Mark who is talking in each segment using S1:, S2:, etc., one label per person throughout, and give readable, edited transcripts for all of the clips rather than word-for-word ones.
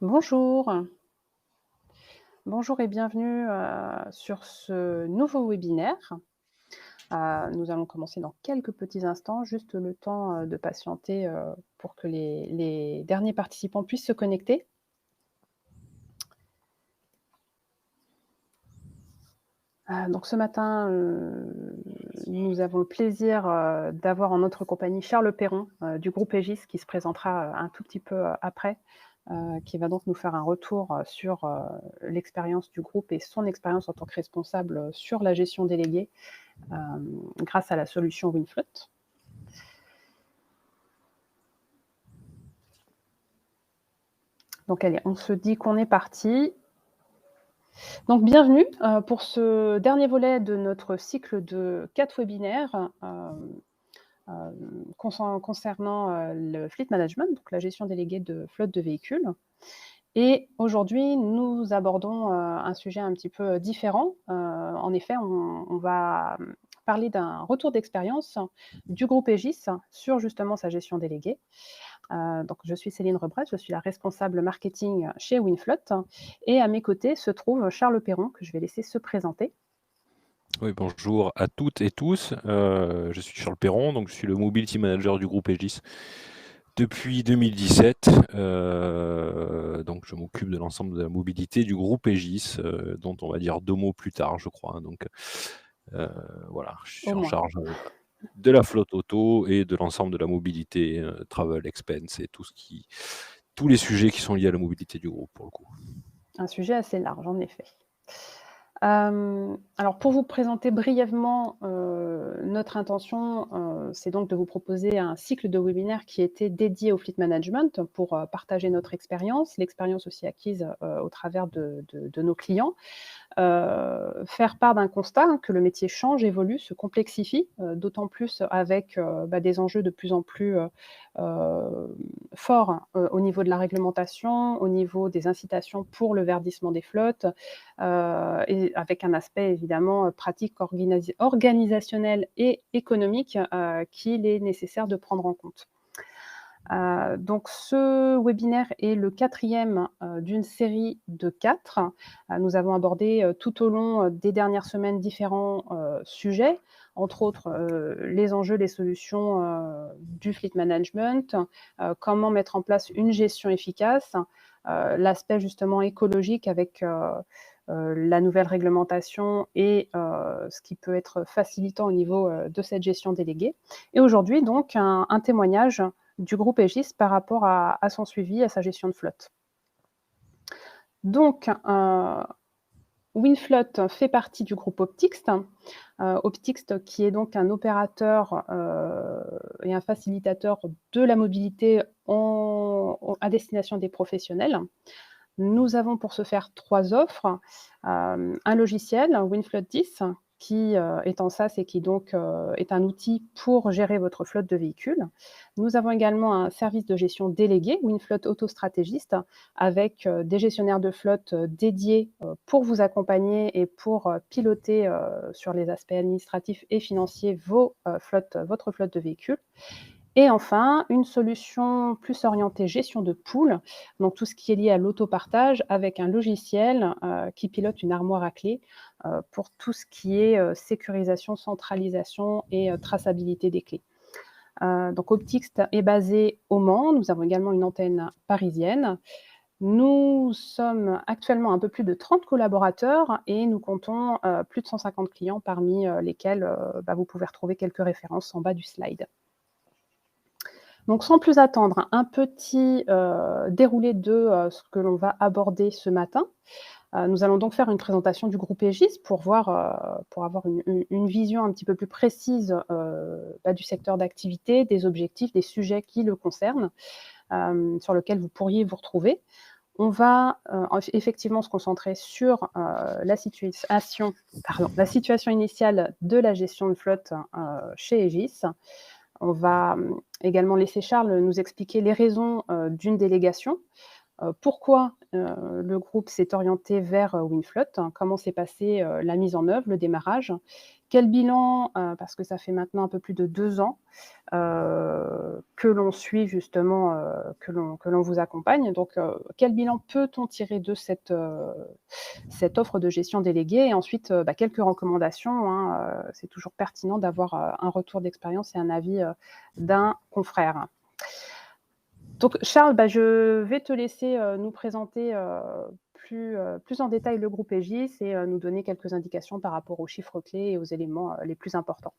S1: Bonjour, bonjour et bienvenue sur ce nouveau webinaire. Nous allons commencer dans quelques petits instants, juste le temps de patienter pour que les derniers participants puissent se connecter. Donc ce matin, nous avons le plaisir d'avoir en notre compagnie Charles Perron du groupe Egis qui se présentera un tout petit peu après, qui va donc nous faire un retour sur l'expérience du groupe et son expérience en tant que responsable sur la gestion déléguée grâce à la solution Winfloat. Donc allez, on se dit qu'on est parti. Donc bienvenue pour ce dernier volet de notre cycle de 4 webinaires concernant le fleet management, donc la gestion déléguée de flotte de véhicules. Et aujourd'hui, nous abordons un sujet un petit peu différent. En effet, on va parler d'un retour d'expérience du groupe Egis sur justement sa gestion déléguée. Donc je suis Céline Rebret, je suis la responsable marketing chez Winfloat et à mes côtés se trouve Charles Perron que je vais laisser se présenter.
S2: Oui, bonjour à toutes et tous. Je suis Charles Perron, donc je suis le mobility manager du groupe Egis depuis 2017. Donc je m'occupe de l'ensemble de la mobilité du groupe Egis, dont on va dire 2 mots plus tard, je crois. Donc voilà, je suis
S1: Au
S2: en
S1: moins.
S2: charge de la flotte auto et de l'ensemble de la mobilité, travel expense et tous les sujets qui sont liés à la mobilité du groupe pour le coup.
S1: Un sujet assez large en effet. Alors pour vous présenter brièvement, notre intention, c'est donc de vous proposer un cycle de webinaires qui était dédié au fleet management pour, partager notre expérience, l'expérience aussi acquise, au travers de nos clients. Faire part d'un constat, hein, que le métier change, évolue, se complexifie, d'autant plus avec, des enjeux de plus en plus, forts, au niveau de la réglementation, au niveau des incitations pour le verdissement des flottes, et avec un aspect évidemment, pratique organisationnel et économique, qu'il est nécessaire de prendre en compte. Donc ce webinaire est le 4e, d'une série de 4. Nous avons abordé, tout au long, des dernières semaines différents, sujets, entre autres, les enjeux, les solutions, du fleet management, comment mettre en place une gestion efficace, l'aspect justement écologique avec, la nouvelle réglementation et ce qui peut être facilitant au niveau, de cette gestion déléguée. Et aujourd'hui donc un témoignage du groupe Egis par rapport à son suivi, à sa gestion de flotte. Donc, Winfloat fait partie du groupe Optixt. Optixt qui est donc un opérateur et un facilitateur de la mobilité à destination des professionnels. Nous avons pour ce faire 3 offres. Un logiciel, Winfloat 10, qui est en SaaS et qui donc est un outil pour gérer votre flotte de véhicules. Nous avons également un service de gestion délégué, Winfloat Autostratégiste, avec des gestionnaires de flotte dédiés pour vous accompagner et pour piloter sur les aspects administratifs et financiers votre flotte de véhicules. Et enfin, une solution plus orientée gestion de pool, donc tout ce qui est lié à l'autopartage avec un logiciel, qui pilote une armoire à clés, pour tout ce qui est, sécurisation, centralisation et traçabilité des clés. Donc Optixt est basé au Mans, nous avons également une antenne parisienne. Nous sommes actuellement un peu plus de 30 collaborateurs et nous comptons, plus de 150 clients parmi, lesquels, vous pouvez retrouver quelques références en bas du slide. Donc sans plus attendre, un petit, déroulé de, ce que l'on va aborder ce matin. Nous allons donc faire une présentation du groupe Egis pour avoir une vision un petit peu plus précise, du secteur d'activité, des objectifs, des sujets qui le concernent, sur lequel vous pourriez vous retrouver. On va, effectivement se concentrer sur, la situation initiale de la gestion de flotte, chez Egis. On va également laisser Charles nous expliquer les raisons d'une délégation, Pourquoi, le groupe s'est orienté vers, WinFloat? Comment s'est passée, la mise en œuvre, le démarrage? Quel bilan, parce que ça fait maintenant un peu plus de 2 ans, que l'on suit justement, que l'on vous accompagne. Donc, quel bilan peut-on tirer de cette offre de gestion déléguée? Et ensuite, quelques recommandations, hein, c'est toujours pertinent d'avoir, un retour d'expérience et un avis, d'un confrère. Donc Charles, je vais te laisser, nous présenter, plus en détail le groupe Egis et nous donner quelques indications par rapport aux chiffres clés et aux éléments, les plus importants.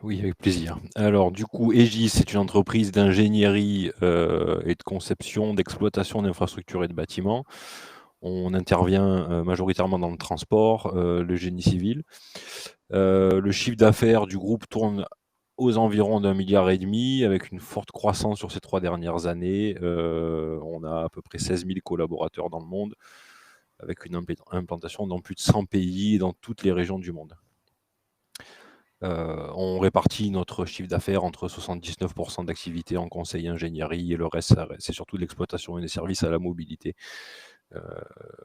S2: Oui, avec plaisir. Alors du coup, Egis, c'est une entreprise d'ingénierie, et de conception, d'exploitation d'infrastructures et de bâtiments. On intervient, majoritairement dans le transport, le génie civil. Le chiffre d'affaires du groupe tourne aux environs d'1,5 milliard avec une forte croissance sur ces 3 dernières années. On a à peu près 16 000 collaborateurs dans le monde, avec une implantation dans plus de 100 pays et dans toutes les régions du monde. On répartit notre chiffre d'affaires entre 79% d'activité en conseil ingénierie et le reste, c'est surtout de l'exploitation et des services à la mobilité.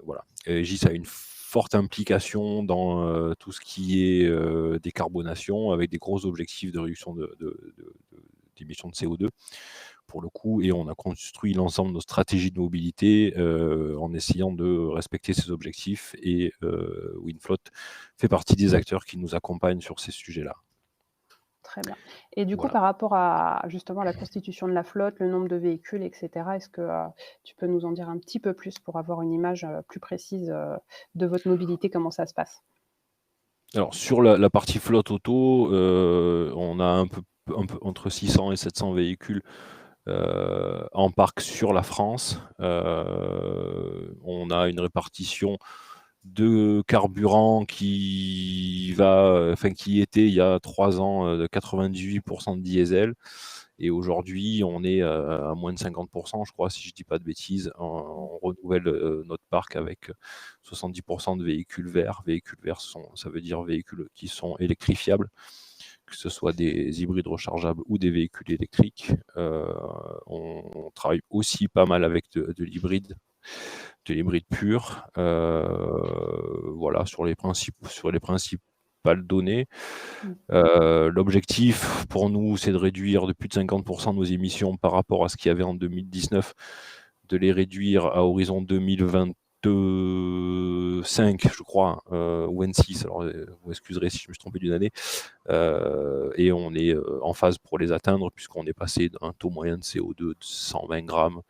S2: Voilà. Egis a une forte implication dans tout ce qui est décarbonation, avec des gros objectifs de réduction d'émissions de CO2 pour le coup, et on a construit l'ensemble de nos stratégies de mobilité en essayant de respecter ces objectifs, et WinFloat fait partie des acteurs qui nous accompagnent sur ces sujets-là.
S1: Très bien. Et du coup,
S2: Voilà.
S1: par rapport à justement la constitution de la flotte, le nombre de véhicules et cetera, est-ce que, tu peux nous en dire un petit peu plus pour avoir une image, plus précise, de votre mobilité? Comment ça se passe?
S2: Alors sur la partie flotte auto, on a un peu entre 600 et 700 véhicules en parc sur la France. On a une répartition de carburant qui était il y a 3 ans, de 98% de diesel, et aujourd'hui on est à moins de 50%, je crois, si je dis pas de bêtises. On renouvelle notre parc avec 70% de véhicules verts. Véhicules verts, ça veut dire véhicules qui sont électrifiables, que ce soit des hybrides rechargeables ou des véhicules électriques. On travaille aussi pas mal avec de l'hybride pur. Voilà, sur les principales données.
S1: Mmh.
S2: L'objectif pour nous, c'est de réduire de plus de 50% nos émissions par rapport à ce qu'il y avait en 2019, de les réduire à horizon 2025, je crois, ou 26. Alors, vous m'excuserez si je me suis trompé d'une année. Et on est en phase pour les atteindre, puisqu'on est passé d'un taux moyen de CO2 de 120 grammes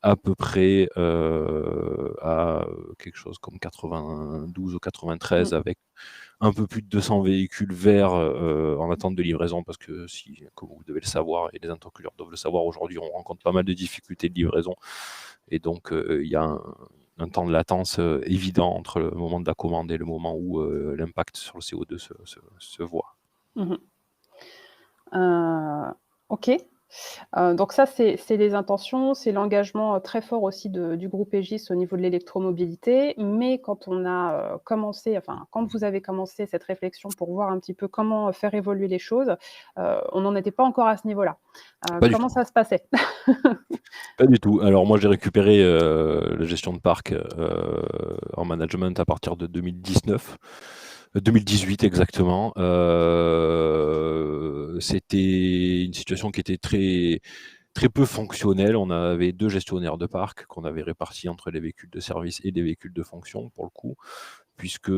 S2: à peu près à quelque chose comme 92 ou 93,
S1: Mmh.
S2: avec un peu plus de 200 véhicules verts en attente de livraison, parce que comme vous devez le savoir, et les interlocuteurs doivent le savoir, aujourd'hui on rencontre pas mal de difficultés de livraison, et donc il y a un temps de latence évident entre le moment de la commande et le moment où l'impact sur le CO2 se voit.
S1: Mmh. OK. Donc ça, c'est les intentions, c'est l'engagement, très fort aussi du groupe Egis au niveau de l'électromobilité. Mais quand on a, commencé, enfin, quand vous avez commencé cette réflexion pour voir un petit peu comment, faire évoluer les choses, on n'en était pas encore à ce niveau-là.
S2: Pas du
S1: Comment
S2: tout.
S1: ça se passait?
S2: Pas du tout. Alors moi, j'ai récupéré la gestion de parc en management à partir de 2019. 2018 exactement. C'était une situation qui était très, très peu fonctionnelle. On avait 2 gestionnaires de parc qu'on avait répartis entre les véhicules de service et les véhicules de fonction, pour le coup, puisque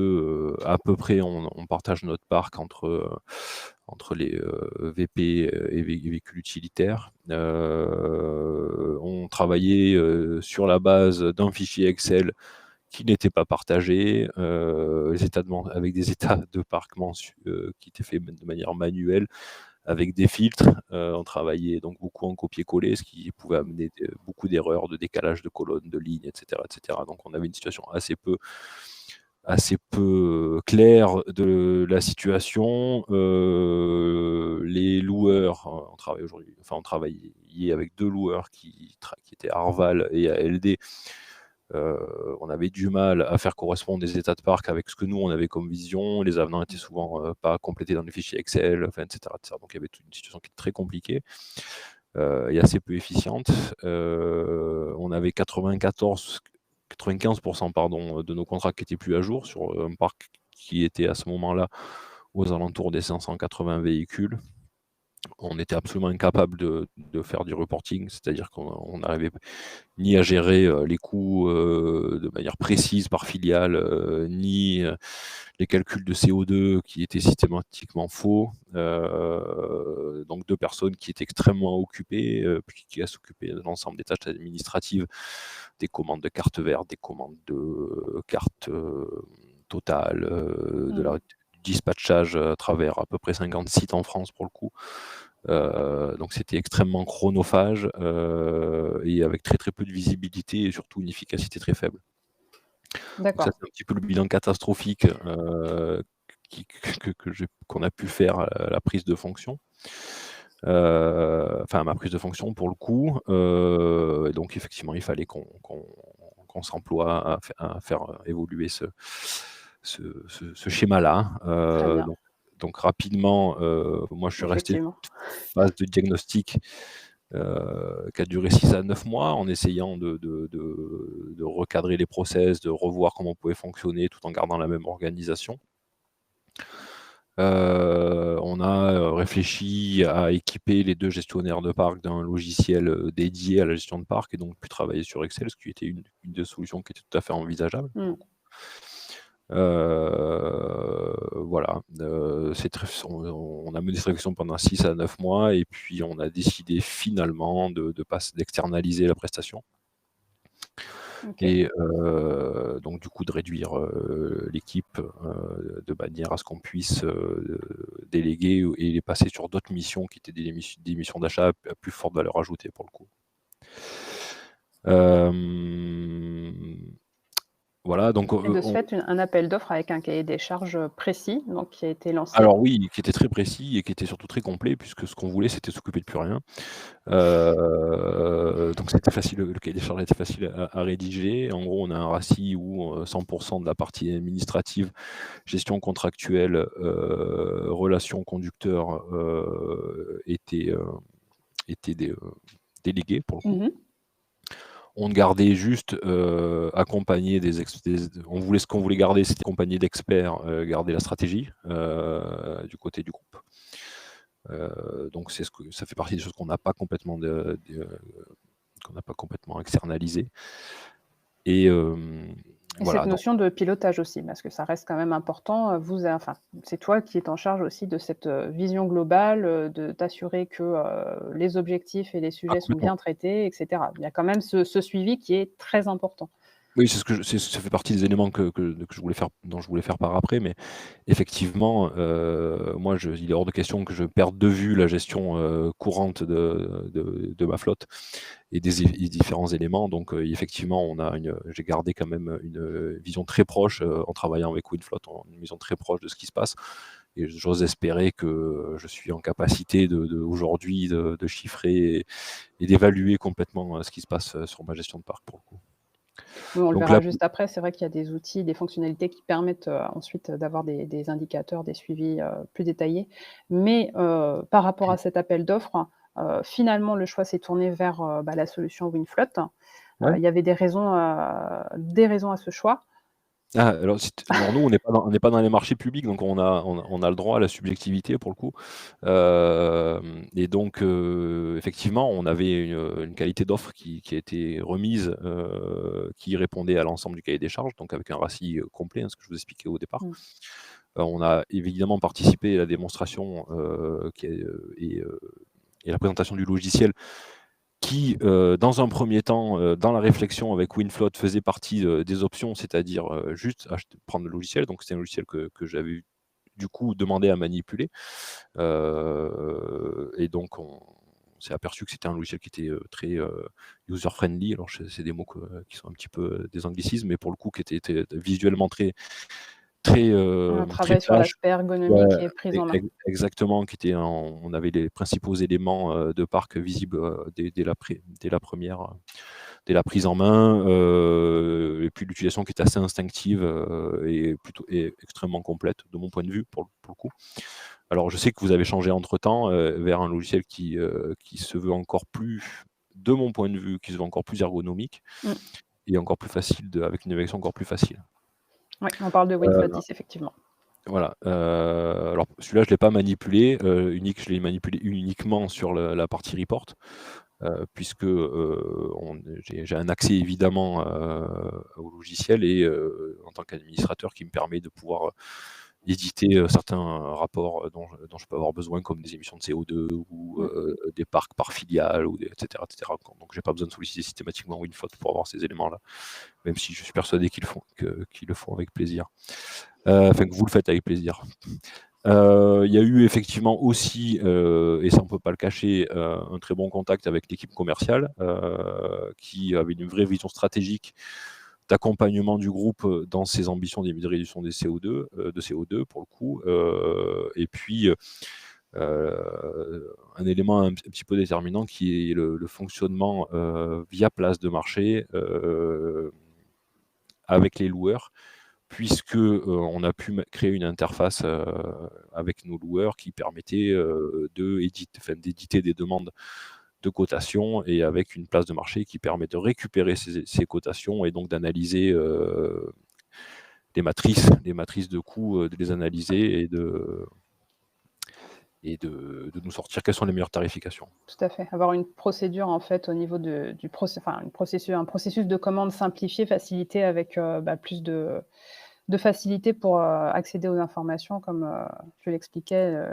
S2: à peu près on partage notre parc entre les VP et véhicules utilitaires. On travaillait sur la base d'un fichier Excel qui n'était pas partagé, avec des états de parc qui étaient faits de manière manuelle, avec des filtres. On travaillait donc beaucoup en copier-coller, ce qui pouvait amener beaucoup d'erreurs, de décalage de colonnes, de lignes, etc., etc. Donc on avait une situation assez peu claire de la situation. Les loueurs, on travaillait avec 2 loueurs qui étaient Arval et ALD. On avait du mal à faire correspondre des états de parc avec ce que nous on avait comme vision. Les avenants étaient souvent pas complétés dans les fichiers Excel, enfin, etc., etc. Donc il y avait toute une situation qui était très compliquée. et assez peu efficiente. On avait 95% pardon, de nos contrats qui étaient plus à jour sur un parc qui était à ce moment-là aux alentours des 580 véhicules. On était absolument incapable de faire du reporting, c'est-à-dire qu'on n'arrivait ni à gérer les coûts de manière précise par filiale, ni les calculs de CO2 qui étaient systématiquement faux. Donc 2 personnes qui étaient extrêmement occupées, puis qui s'occupaient de l'ensemble des tâches administratives, des commandes de cartes vertes, des commandes de cartes Total, de la dispatchage à travers à peu près 50 sites en France pour le coup. Donc c'était extrêmement chronophage et avec très très peu de visibilité et surtout une efficacité très faible. Donc ça, c'est un petit peu le bilan catastrophique qu'on a pu faire à la prise de fonction. Enfin, à ma prise de fonction pour le coup. Donc effectivement, il fallait qu'on s'emploie à faire évoluer ce schéma-là. Donc rapidement, moi je suis resté dans une phase de diagnostic qui a duré 6 à 9 mois en essayant de recadrer les process, de revoir comment on pouvait fonctionner tout en gardant la même organisation. On a réfléchi à équiper les 2 gestionnaires de parc d'un logiciel dédié à la gestion de parc et donc pu travailler sur Excel, ce qui était une des solutions qui était tout à fait envisageable. Voilà, on a mené cette réflexion pendant 6 à 9 mois et puis on a décidé finalement d'externaliser la prestation. Et donc du coup de réduire l'équipe de manière à ce qu'on puisse déléguer et les passer sur d'autres missions qui étaient des missions d'achat à plus forte valeur ajoutée pour le coup. Voilà, donc
S1: et de ce fait, un appel d'offres avec un cahier des charges précis, donc qui a été lancé.
S2: Alors oui, qui était très précis et qui était surtout très complet puisque ce qu'on voulait, c'était s'occuper de plus rien. Donc c'était facile, le cahier des charges était facile à rédiger. En gros, on a un RACI où 100% de la partie administrative, gestion contractuelle, relations conducteurs étaient délégués pour le coup. On gardait juste accompagner ce qu'on voulait garder, c'était accompagner d'experts, garder la stratégie du côté du groupe. Donc ça fait partie des choses qu'on n'a pas complètement externalisées. Et voilà,
S1: cette notion de pilotage aussi, parce que ça reste quand même important. C'est toi qui es en charge aussi de cette vision globale, de t'assurer que les objectifs et les sujets sont bien traités, etc. Il y a quand même ce suivi qui est très important.
S2: Oui, ça fait partie des éléments dont je voulais faire part après, mais effectivement, moi, il est hors de question que je perde de vue la gestion courante de ma flotte et des différents éléments. Donc, effectivement, j'ai gardé quand même une vision très proche en travaillant avec WinFloat, une vision très proche de ce qui se passe. Et j'ose espérer que je suis en capacité aujourd'hui de chiffrer et d'évaluer complètement ce qui se passe sur ma gestion de parc pour le coup.
S1: Oui, on le verra juste après. C'est vrai qu'il y a des outils, des fonctionnalités qui permettent ensuite d'avoir des indicateurs, des suivis plus détaillés. Mais par rapport à cet appel d'offres, finalement, le choix s'est tourné vers la solution WinFloat. Il y avait des raisons à ce choix.
S2: Alors nous, on n'est pas dans les marchés publics, donc on a le droit à la subjectivité pour le coup. Et donc, effectivement, on avait une qualité d'offre qui a été remise, qui répondait à l'ensemble du cahier des charges, donc avec un RACI complet, ce que je vous expliquais au départ. On a évidemment participé à la démonstration et la présentation du logiciel qui, dans un premier temps, dans la réflexion avec WinFloat, faisait partie des options, c'est-à-dire juste prendre le logiciel. Donc c'est un logiciel que j'avais du coup demandé à manipuler. Et donc on s'est aperçu que c'était un logiciel qui était très user-friendly. Alors c'est des mots qui sont un petit peu des anglicismes, mais pour le coup qui était visuellement très
S1: On travaille sur l'aspect ergonomique et prise en main.
S2: Exactement, on avait les principaux éléments de parc visibles dès la prise en main, et puis l'utilisation qui était assez instinctive et extrêmement complète de mon point de vue pour le coup. Alors, je sais que vous avez changé entre-temps vers un logiciel qui se veut encore plus, de mon point de vue, qui se veut encore plus ergonomique et encore plus facile, avec une navigation encore plus facile.
S1: Oui, on parle de WinFlow 10, effectivement.
S2: Voilà. Alors, celui-là, je ne l'ai pas manipulé. Je l'ai manipulé uniquement sur la partie report, puisque j'ai un accès évidemment au logiciel et en tant qu'administrateur qui me permet de pouvoir éditer certains rapports dont je peux avoir besoin, comme des émissions de CO2 ou des parcs par filiale, etc., etc. Donc, je n'ai pas besoin de solliciter systématiquement WinFlow pour avoir ces éléments-là, même si je suis persuadé qu'ils le font avec plaisir. Enfin, que vous le faites avec plaisir. Il y a eu effectivement aussi, et ça on ne peut pas le cacher, un très bon contact avec l'équipe commerciale qui avait une vraie vision stratégique d'accompagnement du groupe dans ses ambitions de réduction des CO2 pour le coup. Et puis, un élément un petit peu déterminant qui est le fonctionnement via place de marché avec les loueurs, puisque on a pu créer une interface avec nos loueurs qui permettait d'éditer des demandes de cotation, et avec une place de marché qui permet de récupérer ces cotations et donc d'analyser les matrices de coûts, de les analyser et de nous sortir quelles sont les meilleures tarifications.
S1: Tout à fait. Avoir un processus de commande simplifié, facilité, avec plus de facilité pour accéder aux informations, comme tu l'expliquais,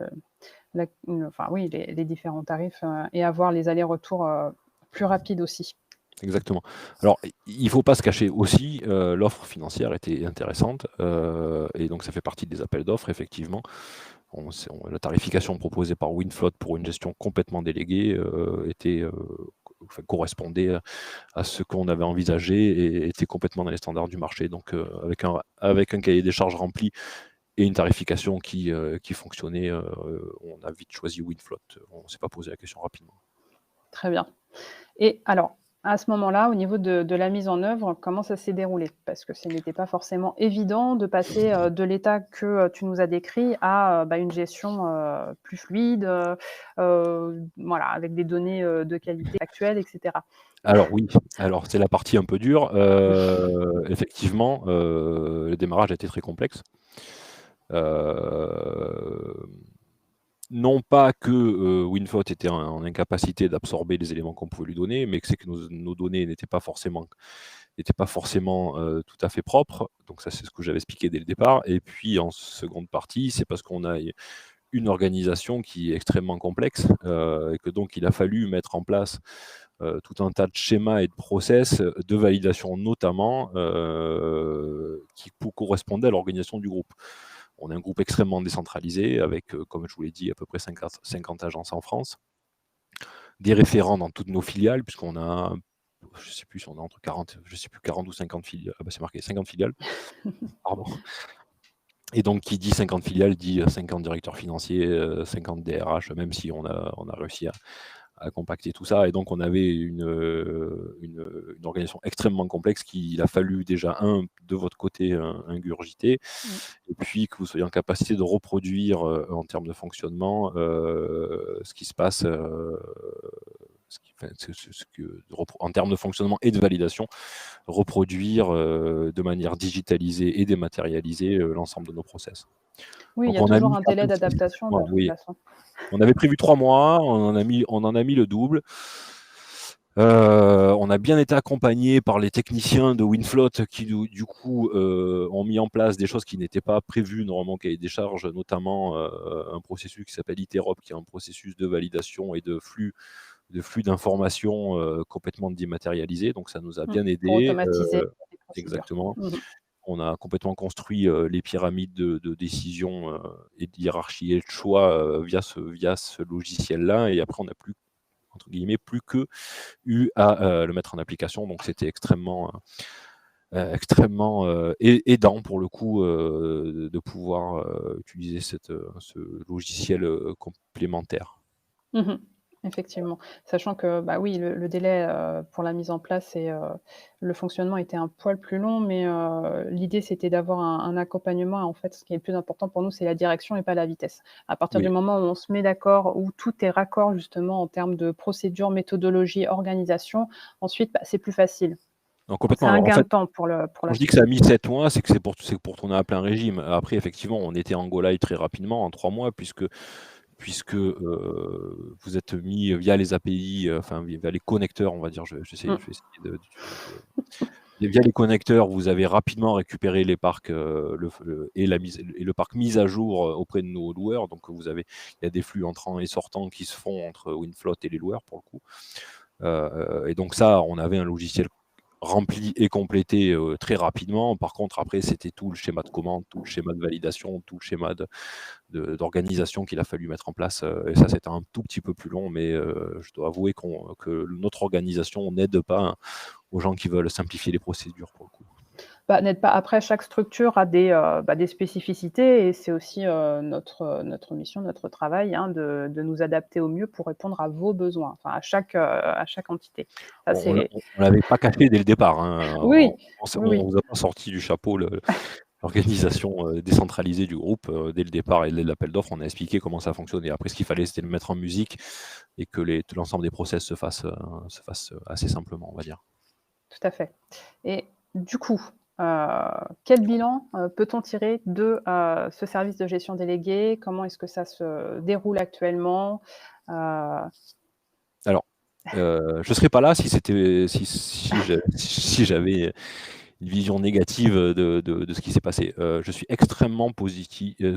S1: les différents tarifs, et avoir les allers-retours plus rapides aussi.
S2: Exactement. Alors, il ne faut pas se cacher aussi, l'offre financière était intéressante, et donc ça fait partie des appels d'offres, effectivement. La tarification proposée par WinFlow pour une gestion complètement déléguée correspondait à ce qu'on avait envisagé et était complètement dans les standards du marché. Donc, avec un cahier des charges rempli et une tarification qui fonctionnait, on a vite choisi WinFlow. On ne s'est pas posé la question rapidement.
S1: Très bien. Et alors, à ce moment-là, au niveau de la mise en œuvre, comment ça s'est déroulé? Parce que ce n'était pas forcément évident de passer de l'état que tu nous as décrit à une gestion plus fluide, avec des données de qualité actuelle, etc.
S2: Alors oui, c'est la partie un peu dure. Effectivement, le démarrage a été très complexe. Non pas que WinFlow était en incapacité d'absorber les éléments qu'on pouvait lui donner, mais que c'est que nos données n'étaient pas forcément tout à fait propres. Donc ça, c'est ce que j'avais expliqué dès le départ. Et puis en seconde partie, c'est parce qu'on a une organisation qui est extrêmement complexe, et que donc il a fallu mettre en place tout un tas de schémas et de process de validation, notamment qui correspondaient à l'organisation du groupe. On est un groupe extrêmement décentralisé avec, comme je vous l'ai dit, à peu près 50 agences en France, des référents dans toutes nos filiales, puisqu'on a, je ne sais plus si on a entre 40 ou 50 filiales. Ah bah c'est marqué 50 filiales. Pardon. Et donc, qui dit 50 filiales, dit 50 directeurs financiers, 50 DRH, même si on a réussi à compacter tout ça. Et donc, on avait une organisation extrêmement complexe qu'il a fallu déjà, de votre côté, ingurgiter, et puis que vous soyez en capacité de reproduire en termes de fonctionnement ce qui se passe, en termes de fonctionnement et de validation, reproduire de manière digitalisée et dématérialisée l'ensemble de nos process.
S1: Oui,
S2: donc,
S1: il y a toujours un délai d'adaptation de toute façon.
S2: On avait prévu 3 mois, on en a mis le double. On a bien été accompagné par les techniciens de WinFlow qui, du coup, ont mis en place des choses qui n'étaient pas prévues normalement, cahier des charges, notamment un processus qui s'appelle ITEROP, qui est un processus de validation et de flux d'informations complètement dématérialisé. Donc, ça nous a bien aidé.
S1: Pour automatiser les procédures.
S2: Exactement. On a complètement construit les pyramides de décision et de hiérarchie et de choix via ce logiciel-là. Et après, on n'a plus, entre guillemets, plus que eu à le mettre en application. Donc, c'était extrêmement aidant pour le coup de pouvoir utiliser ce logiciel complémentaire.
S1: Effectivement. Sachant que, bah, oui, le délai, pour la mise en place et le fonctionnement était un poil plus long, mais l'idée, c'était d'avoir un accompagnement et en fait, ce qui est le plus important pour nous, c'est la direction et pas la vitesse. À partir du
S2: Oui,
S1: moment où on se met d'accord, où tout est raccord justement en termes de procédure, méthodologie, organisation, ensuite, bah, c'est plus facile.
S2: non,
S1: C'est
S2: complètement.
S1: un
S2: Alors, en
S1: gain de
S2: fait,
S1: temps pour
S2: quand
S1: la
S2: je dis que ça
S1: suite.
S2: a mis 7 mois, c'est pour tourner à plein régime. Après, effectivement, on était en go live très rapidement, en 3 mois, puisque vous êtes mis via les API, enfin via les connecteurs, on va dire. Je vais essayer via les connecteurs, vous avez rapidement récupéré les parcs et le parc mis à jour auprès de nos loueurs. Donc il y a des flux entrants et sortants qui se font entre WinFloat et les loueurs pour le coup. Et donc ça, on avait un logiciel rempli et complété très rapidement. Par contre, après, c'était tout le schéma de commande, tout le schéma de validation, tout le schéma d'organisation qu'il a fallu mettre en place. Et ça, c'était un tout petit peu plus long, mais je dois avouer que notre organisation n'aide pas aux gens qui veulent simplifier les procédures pour le coup.
S1: Bah, n'aide pas après chaque structure a des spécificités et c'est aussi, notre mission, notre travail, hein, de nous adapter au mieux pour répondre à vos besoins, enfin à chaque entité. Ça
S2: On
S1: c'est
S2: ne l'avait pas caché dès le départ, hein.
S1: oui,
S2: On
S1: oui,
S2: ne
S1: oui,
S2: vous a pas sorti du chapeau l'organisation décentralisée du groupe. Dès le départ et dès l'appel d'offres, on a expliqué comment ça fonctionnait. Après, ce qu'il fallait, c'était le mettre en musique et que l'ensemble des process se fasse assez simplement, on va dire.
S1: tout à fait et du coup, quel bilan, peut-on tirer de, ce service de gestion délégué? Comment est-ce que ça se déroule actuellement? Heu,
S2: Alors, je ne serais pas là si j'avais une vision négative de ce qui s'est passé. Je suis extrêmement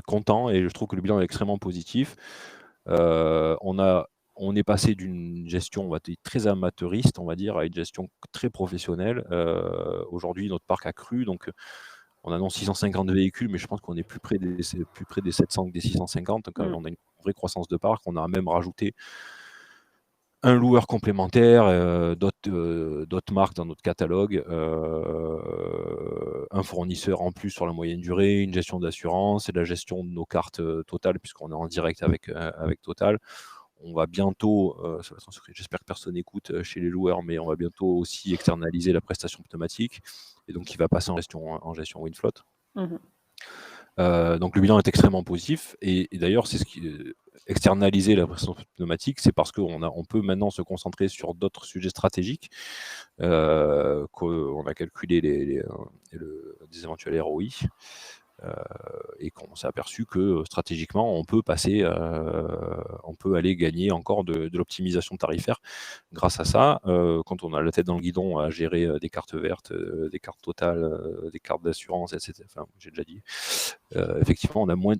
S2: content et je trouve que le bilan est extrêmement positif. Heu, on a on est passé d'une gestion, on va dire, très amateuriste, on va dire, à une gestion très professionnelle. Aujourd'hui, notre parc a cru, donc on annonce 650 véhicules, mais je pense qu'on est plus près des 700 que des 650. Donc,
S1: mmh,
S2: on a une vraie croissance de parc. On a même rajouté un loueur complémentaire, d'autres marques dans notre catalogue, un fournisseur en plus sur la moyenne durée, une gestion d'assurance et la gestion de nos cartes, Total puisqu'on est en direct avec Total. On va bientôt, ça va être un secret, j'espère que personne n'écoute, chez les loueurs, mais on va bientôt aussi externaliser la prestation pneumatique et donc qui va passer en gestion WinFloat.
S1: mmh.
S2: Donc le bilan est extrêmement positif et d'ailleurs c'est ce qui externaliser la prestation pneumatique, c'est parce on peut maintenant se concentrer sur d'autres sujets stratégiques, qu'on a calculé des éventuels ROI, heu et qu'on s'est aperçu que, stratégiquement, on peut aller gagner encore de l'optimisation tarifaire grâce à ça. Quand on a la tête dans le guidon à gérer, des cartes vertes, des cartes totales, des cartes d'assurance et cetera, enfin, j'ai déjà dit. Effectivement, on a moins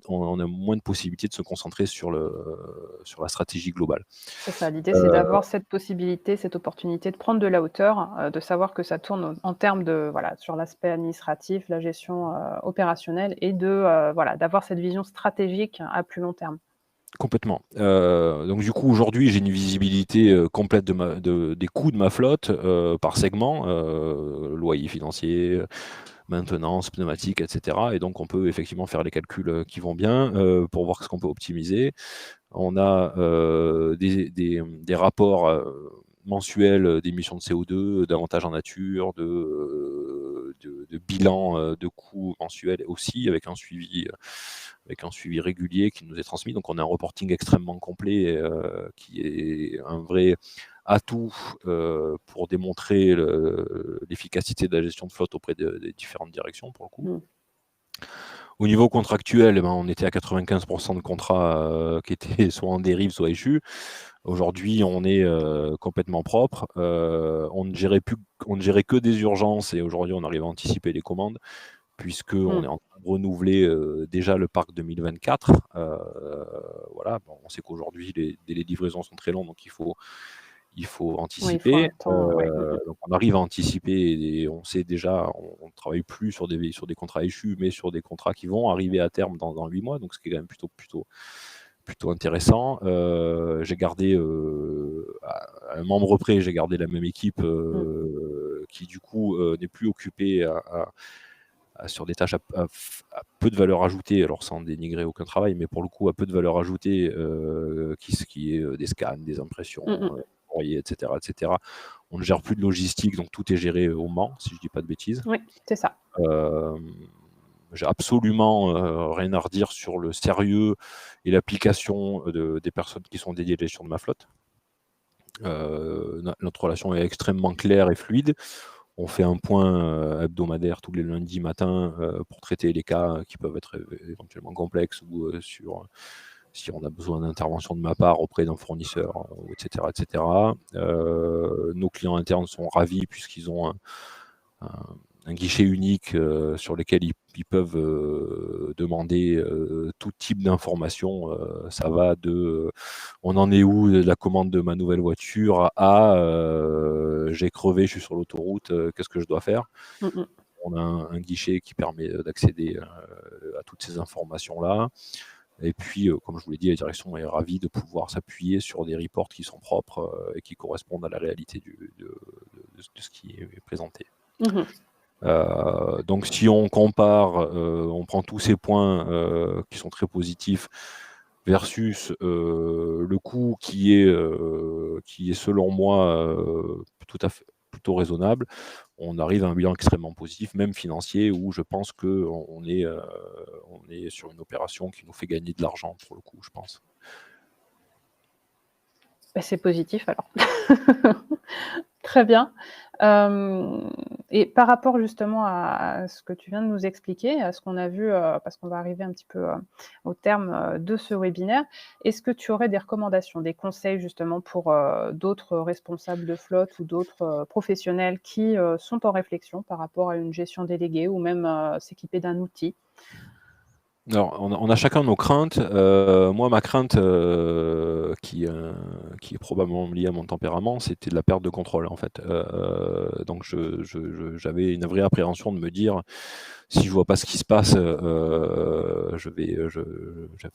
S2: de possibilités de se concentrer sur la stratégie globale.
S1: C'est ça, l'idée, c'est
S2: Heu,
S1: d'avoir cette possibilité, cette opportunité de prendre de la hauteur, de savoir que ça tourne en termes de voilà, sur l'aspect administratif, la gestion, opérationnelle et de, voilà, d'avoir cette vision stratégique à plus long terme.
S2: Complètement. Donc du coup, aujourd'hui, j'ai une visibilité, complète des coûts de ma flotte, par segment, loyer financier, maintenance, pneumatique et cetera et donc on peut effectivement faire les calculs, qui vont bien, pour voir ce qu'on peut optimiser. On a, des rapports, mensuels, d'émissions de CO2, d'avantages en nature, de bilan, de coûts mensuels aussi avec un suivi régulier qui nous est transmis. Donc on a un reporting extrêmement complet, qui est un vrai atout, pour démontrer l'efficacité de la gestion de flotte auprès des différentes directions pour le coup.
S1: Mmh.
S2: Au niveau contractuel, eh ben, on était à 95 de contrats, qui étaient soit en dérive, soit échus. Aujourd'hui, on est, complètement propre. On ne gérait que des urgences et aujourd'hui, on arrive à anticiper les commandes puisqu'on
S1: Mmh.
S2: est en train de renouveler, déjà le parc 2024. Voilà, bon, on sait qu'aujourd'hui, les délais de livraison sont très longs, donc il faut
S1: Oui, il faut un
S2: anticiper.
S1: temps, ouais. Mmh mh.
S2: Donc on arrive à anticiper et on sait déjà, on ne travaille plus sur des contrats échus, mais sur des contrats qui vont arriver à terme dans 8 mois, donc ce qui est quand même plutôt intéressant. J'ai gardé, à un membre près, j'ai gardé la même équipe,
S1: Mmh.
S2: qui du coup, n'est plus occupée sur des tâches à peu de valeur ajoutée, alors sans dénigrer aucun travail, mais pour le coup à peu de valeur ajoutée, qui est des scans, des impressions, courrier, etc., etc. On ne gère plus de logistique, donc tout est géré au Mans, si je dis pas de bêtises.
S1: Oui, c'est ça.
S2: J'ai absolument rien à redire sur le sérieux et l'application des personnes qui sont dédiées à la gestion de ma flotte. Notre relation est extrêmement claire et fluide. On fait un point hebdomadaire tous les lundis matins pour traiter les cas qui peuvent être éventuellement complexes ou si on a besoin d'intervention de ma part auprès d'un fournisseur, etc., etc. Nos clients internes sont ravis puisqu'ils ont un guichet unique sur lequel ils peuvent demander tout type d'informations. Ça va de on en est où de la commande de ma nouvelle voiture à j'ai crevé, je suis sur l'autoroute, qu'est-ce que je dois faire? On a un guichet qui permet d'accéder à toutes ces informations-là. Et puis, comme je vous l'ai dit, la direction est ravie de pouvoir s'appuyer sur des reports qui sont propres et qui correspondent à la réalité de ce qui est présenté. Donc si on compare, on prend tous ces points qui sont très positifs versus le coût qui est selon moi plutôt raisonnable, on arrive à un bilan extrêmement positif, même financier, où je pense qu'on est sur une opération qui nous fait gagner de l'argent pour le coup, je pense.
S1: C'est positif alors. Très bien. Et par rapport justement à ce que tu viens de nous expliquer, à ce qu'on a vu, parce qu'on va arriver un petit peu au terme de ce webinaire, est-ce que tu aurais des recommandations, des conseils justement pour d'autres responsables de flotte ou d'autres professionnels qui sont en réflexion par rapport à une gestion déléguée ou même s'équiper d'un outil?
S2: Alors, on a chacun nos craintes. Moi, ma crainte, qui est probablement liée à mon tempérament, c'était de la perte de contrôle, en fait. Donc j'avais une vraie appréhension de me dire: «Si je vois pas ce qui se passe,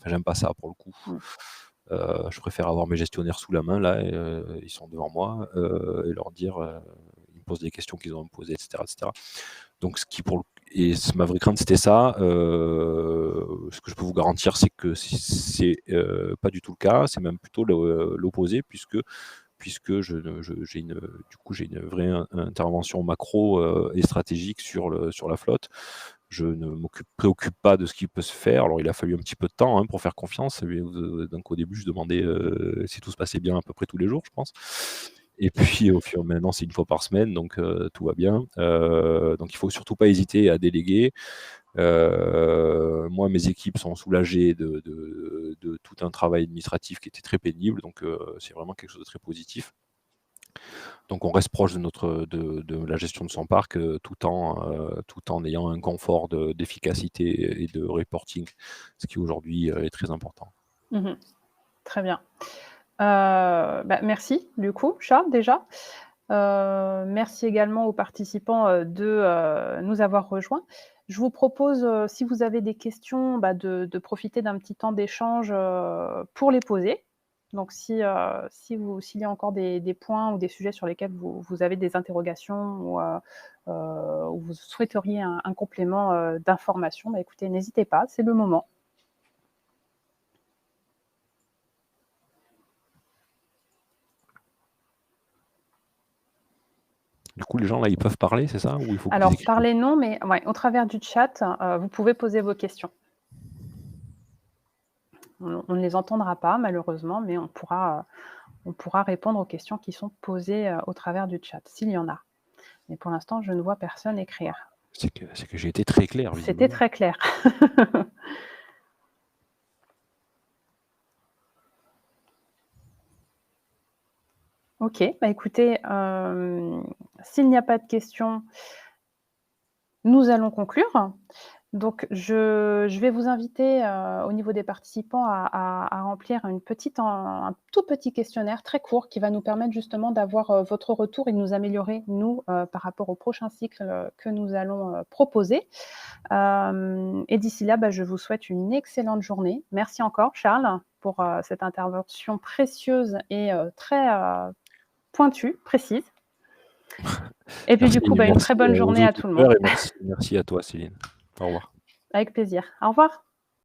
S2: j'aime pas ça, pour le coup». Je préfère avoir mes gestionnaires sous la main, là, et ils sont devant moi, et leur dire, ils me posent des questions qu'ils ont à me poser, et cetera, et cetera. Donc ma vraie crainte, c'était ça. Ce que je peux vous garantir, c'est que c'est pas du tout le cas. C'est même plutôt l'opposé, puisque j'ai une vraie intervention macro et stratégique sur la flotte. Je ne préoccupe pas de ce qui peut se faire. Alors, il a fallu un petit peu de temps pour faire confiance. Donc, au début, je demandais si tout se passait bien à peu près tous les jours, je pense. Et puis, au fur et maintenant, c'est une fois par semaine, donc tout va bien. Donc, il ne faut surtout pas hésiter à déléguer. Moi, mes équipes sont soulagées de tout un travail administratif qui était très pénible, donc c'est vraiment quelque chose de très positif. Donc on reste proche de la gestion de son parc tout en ayant un confort d'efficacité et de reporting, ce qui aujourd'hui est très important.
S1: Très bien. Merci du coup, Charles, déjà. Merci également aux participants de nous avoir rejoints. Je vous propose, si vous avez des questions, de profiter d'un petit temps d'échange pour les poser. Donc s'il y a encore des points ou des sujets sur lesquels vous avez des interrogations ou vous souhaiteriez un complément d'information, écoutez, n'hésitez pas, c'est le moment.
S2: Du coup, les gens là, ils peuvent parler, c'est ça? Ou il faut qu'ils
S1: Alors
S2: écrivent?
S1: parler non, mais ouais, au travers du chat, vous pouvez poser vos questions. On ne les entendra pas malheureusement, mais on pourra répondre aux questions qui sont posées au travers du chat, s'il y en a. Mais pour l'instant, je ne vois personne écrire.
S2: C'est que j'ai été très clair,
S1: C'était
S2: visiblement.
S1: très clair. OK, écoutez, s'il n'y a pas de questions, nous allons conclure. Donc je vais vous inviter, au niveau des participants à remplir un tout petit questionnaire très court qui va nous permettre justement d'avoir, votre retour et de nous améliorer, nous, par rapport au prochain cycle, que nous allons, proposer. Et d'ici là, je vous souhaite une excellente journée. Merci encore Charles pour, cette intervention précieuse et très, pointue, précise. Et puis
S2: Merci,
S1: du coup, une
S2: merci
S1: très bonne
S2: aux
S1: journée à tout le monde.
S2: auditeurs et merci à toi, Céline. Au revoir.
S1: Avec plaisir. Au revoir.